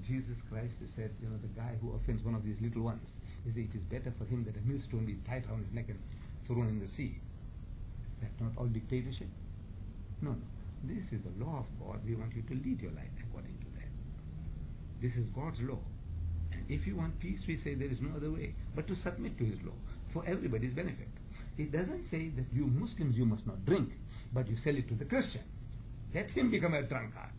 Jesus Christ said, the guy who offends one of these little ones, he said, it is better for him that a millstone be tied around his neck and thrown in the sea. Is that not all dictatorship? No, no. This is the law of God. We want you to lead your life according to that. This is God's law. And if you want peace, we say there is no other way but to submit to His law for everybody's benefit. It doesn't say that you Muslims, you must not drink, but you sell it to the Christian. Let him become a drunkard.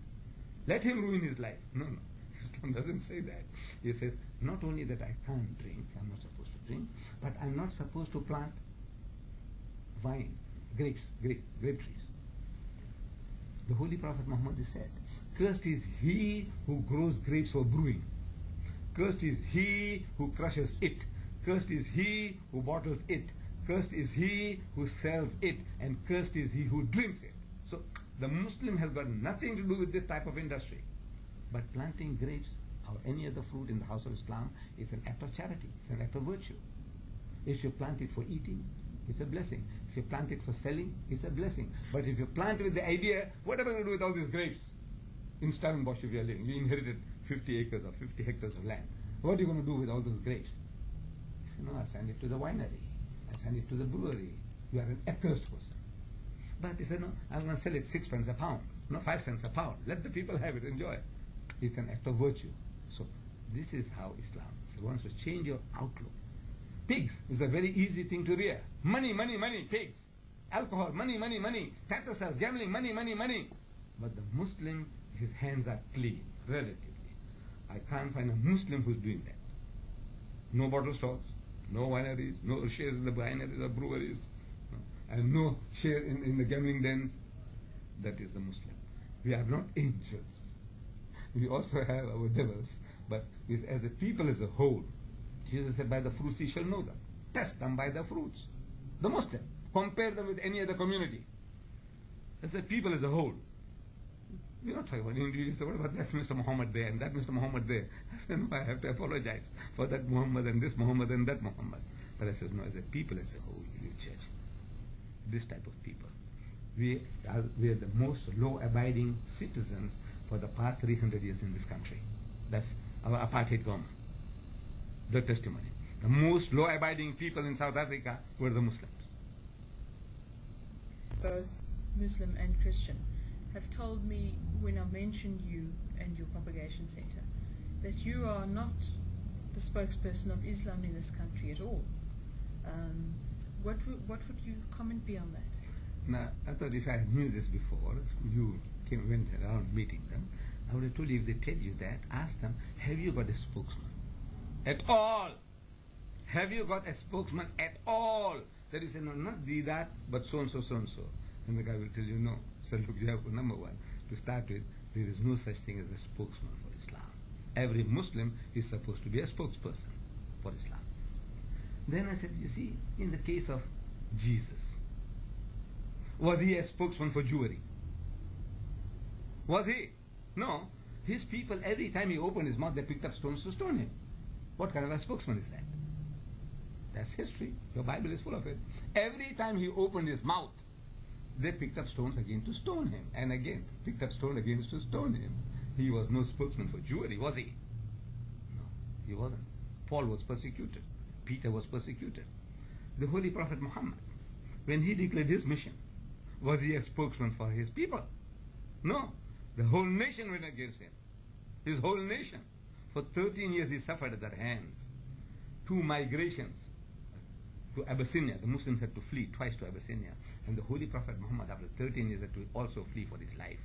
Let him ruin his life. No, no. Islam doesn't say that. He says, not only that I can't drink, I'm not supposed to drink, but I'm not supposed to plant vine, grape trees. The Holy Prophet Muhammad has said, cursed is he who grows grapes for brewing. Cursed is he who crushes it. Cursed is he who bottles it. Cursed is he who sells it. And cursed is he who drinks it. So the Muslim has got nothing to do with this type of industry. But planting grapes or any other fruit in the house of Islam is an act of charity. It's an act of virtue. If you plant it for eating, it's a blessing. If you plant it for selling, it's a blessing. But if you plant it with the idea, what am I going to do with all these grapes? In Stellenbosch, if you are living, you inherited 50 acres or 50 hectares of land. What are you going to do with all those grapes? He said, no, I'll send it to the winery. I'll send it to the brewery. You are an accursed person. But he said, no, I'm going to sell it 6 pence a pound. No, 5 cents a pound. Let the people have it, enjoy it. It's an act of virtue. So this is how Islam wants to change your outlook. Pigs is a very easy thing to rear. Money, money, money, pigs. Alcohol, money, money, money. Tractor sales, gambling, money, money, money. But the Muslim, his hands are clean, relatively. I can't find a Muslim who's doing that. No bottle stores, no wineries, no shares in the wineries or breweries, and no share in the gambling dens. That is the Muslim. We are not angels. We also have our devils, but as a people as a whole, Jesus said, by the fruits ye shall know them. Test them by the fruits. The Muslim. Compare them with any other community. As a people as a whole. We're not talking about individuals. What about that Mr. Muhammad there and that Mr. Muhammad there? I said, no, I have to apologize for that Muhammad and this Muhammad and that Muhammad. But I said, no, as a people as a whole, you church. This type of people. We are the most law-abiding citizens for the past 300 years in this country. That's our apartheid government. The testimony. The most law-abiding people in South Africa were the Muslims. Both Muslim and Christian have told me when I mentioned you and your propagation center that you are not the spokesperson of Islam in this country at all. What would your comment be on that? Now, I thought if I knew this before, you went around meeting them, I would have told you, if they tell you that, ask them, have you got a spokesman? At all. Have you got a spokesman at all? That is, no, not that, but so-and-so, so-and-so. And the guy will tell you, no. So look, you have number one. To start with, there is no such thing as a spokesman for Islam. Every Muslim is supposed to be a spokesperson for Islam. Then I said, you see, in the case of Jesus, was he a spokesman for Jewry? Was he? No. His people, every time he opened his mouth, they picked up stones to stone him. What kind of a spokesman is that? That's history. Your Bible is full of it. Every time he opened his mouth, they picked up stones again to stone him. And again, picked up stone again to stone him. He was no spokesman for Jewry, was he? No, he wasn't. Paul was persecuted. Peter was persecuted. The Holy Prophet Muhammad, when he declared his mission, was he a spokesman for his people? No. The whole nation went against him. His whole nation. For 13 years he suffered at their hands. 2 migrations to Abyssinia. The Muslims had to flee twice to Abyssinia. And the Holy Prophet Muhammad, after 13 years, had to also flee for his life.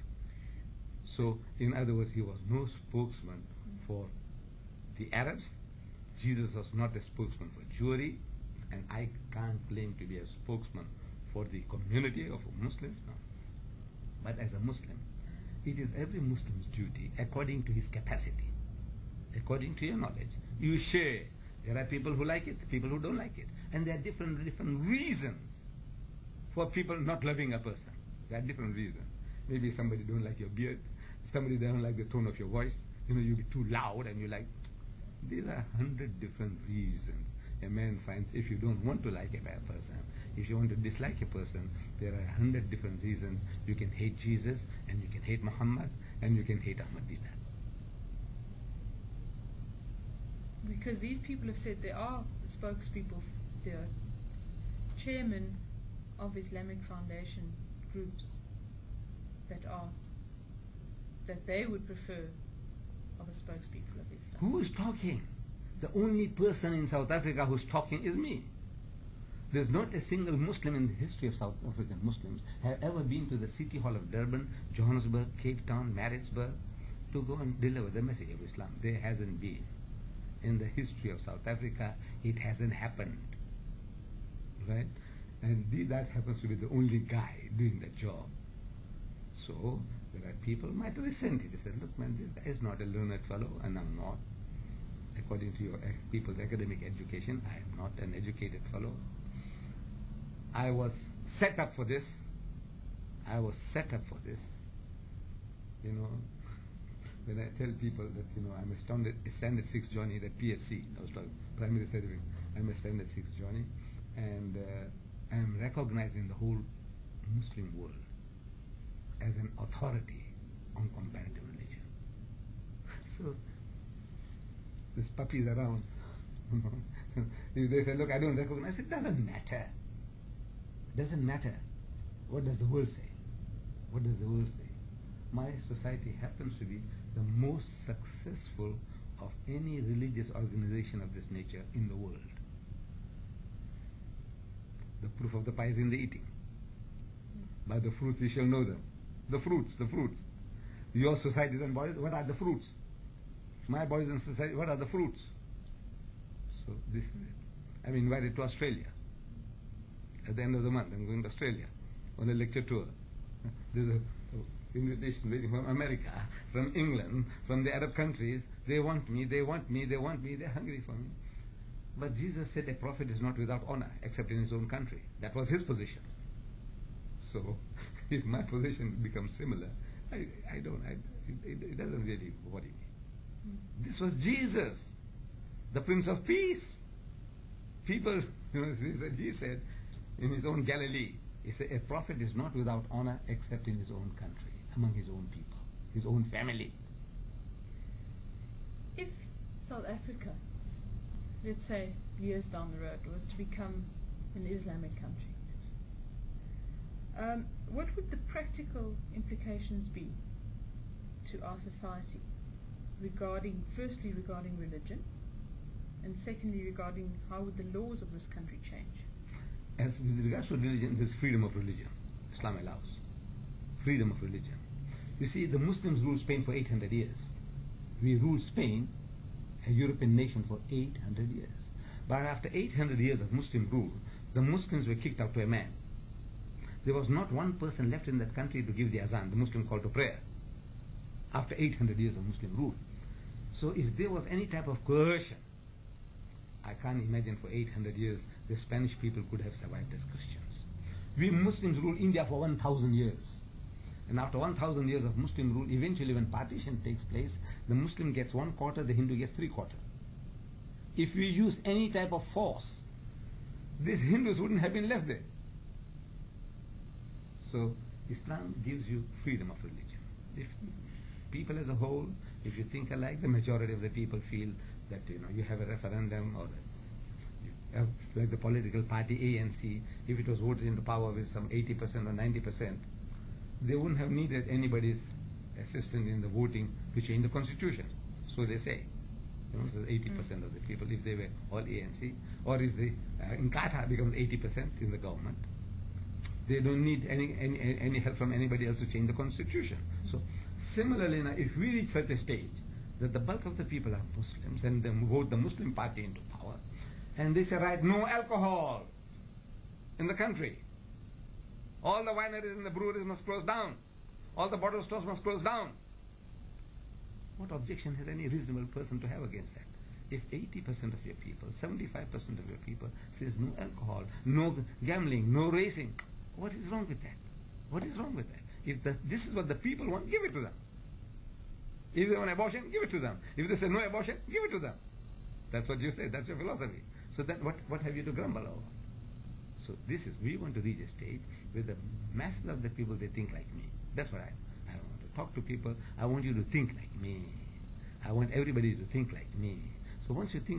So, in other words, he was no spokesman for the Arabs. Jesus was not a spokesman for Jewry. And I can't claim to be a spokesman for the community of Muslims. No. But as a Muslim, it is every Muslim's duty, according to his capacity, according to your knowledge. You share. There are people who like it, people who don't like it. And there are different reasons for people not loving a person. There are different reasons. Maybe somebody don't like your beard, somebody don't like the tone of your voice, you'll be too loud and you like. These are 100 different reasons a man finds. If you don't want to like a bad person, if you want to dislike a person, there are 100 different reasons. You can hate Jesus, and you can hate Muhammad, and you can hate Ahmadiyya. Because these people have said there are spokespeople, there are chairmen of Islamic Foundation groups that they would prefer of a spokespeople of Islam. Who is talking? The only person in South Africa who's talking is me. There's not a single Muslim in the history of South African Muslims have ever been to the City Hall of Durban, Johannesburg, Cape Town, Maritzburg to go and deliver the message of Islam. There hasn't been. In the history of South Africa, it hasn't happened. Right? And that happens to be the only guy doing the job. So there are people might resent it. They say, look man, this guy is not a learned fellow, and I'm not. According to your people's academic education, I am not an educated fellow. I was set up for this. I was set up for this. You know, when I tell people that, you know, I'm a standard 6 Johnny at PSC, I was like primary certificate, I'm a standard 6 Johnny, and I'm recognized in the whole Muslim world as an authority on comparative religion. So, this puppy is around. If they say, look, I don't recognize, it doesn't matter. It doesn't matter. What does the world say? What does the world say? My society happens to be the most successful of any religious organization of this nature in the world. The proof of the pie is in the eating. By the fruits you shall know them. The fruits, the fruits. Your societies and boys, what are the fruits? My boys and society, what are the fruits? So this is it. I'm invited to Australia. At the end of the month, I'm going to Australia on a lecture tour. There's a invitation waiting from America, from England, from the Arab countries. They want me, they want me, they want me, they're hungry for me. But Jesus said a prophet is not without honor, except in his own country. That was his position. So, if my position becomes similar, it doesn't really worry me. This was Jesus, the Prince of Peace. People, you know, he said in his own Galilee, he said, a prophet is not without honor except in his own country, among his own people, his own family. If South Africa, let's say years down the road, was to become an Islamic country, what would the practical implications be to our society firstly regarding religion, and secondly regarding how would the laws of this country change? As with regards to religion, there's freedom of religion. Islam allows freedom of religion. You see, the Muslims ruled Spain for 800 years. We ruled Spain, a European nation, for 800 years. But after 800 years of Muslim rule, the Muslims were kicked out to a man. There was not one person left in that country to give the azan, the Muslim call to prayer, after 800 years of Muslim rule. So if there was any type of coercion, I can't imagine for 800 years the Spanish people could have survived as Christians. We Muslims ruled India for 1,000 years. And after 1,000 years of Muslim rule, eventually when partition takes place, the Muslim gets 1/4, the Hindu gets 3/4. If we use any type of force, these Hindus wouldn't have been left there. So Islam gives you freedom of religion. If people as a whole, if you think alike, the majority of the people feel that, you know, you have a referendum, or like the political party ANC, if it was voted into power with some 80% or 90%, they wouldn't have needed anybody's assistance in the voting to change the constitution. So they say. You know, so 80% of the people, if they were all ANC, or if the Inkatha becomes 80% in the government, they don't need any help from anybody else to change the constitution. So similarly, now, if we reach such a stage that the bulk of the people are Muslims and they vote the Muslim party into power, and they say, right, no alcohol in the country. All the wineries and the breweries must close down. All the bottle stores must close down. What objection has any reasonable person to have against that? If 80% of your people, 75% of your people says no alcohol, no gambling, no racing, what is wrong with that? What is wrong with that? If this is what the people want, give it to them. If they want abortion, give it to them. If they say no abortion, give it to them. That's what you say. That's your philosophy. So then what have you to grumble over? So we want to reach a stage where the masses of the people, they think like me. That's what I want to talk to people. I want you to think like me. I want everybody to think like me. So once you think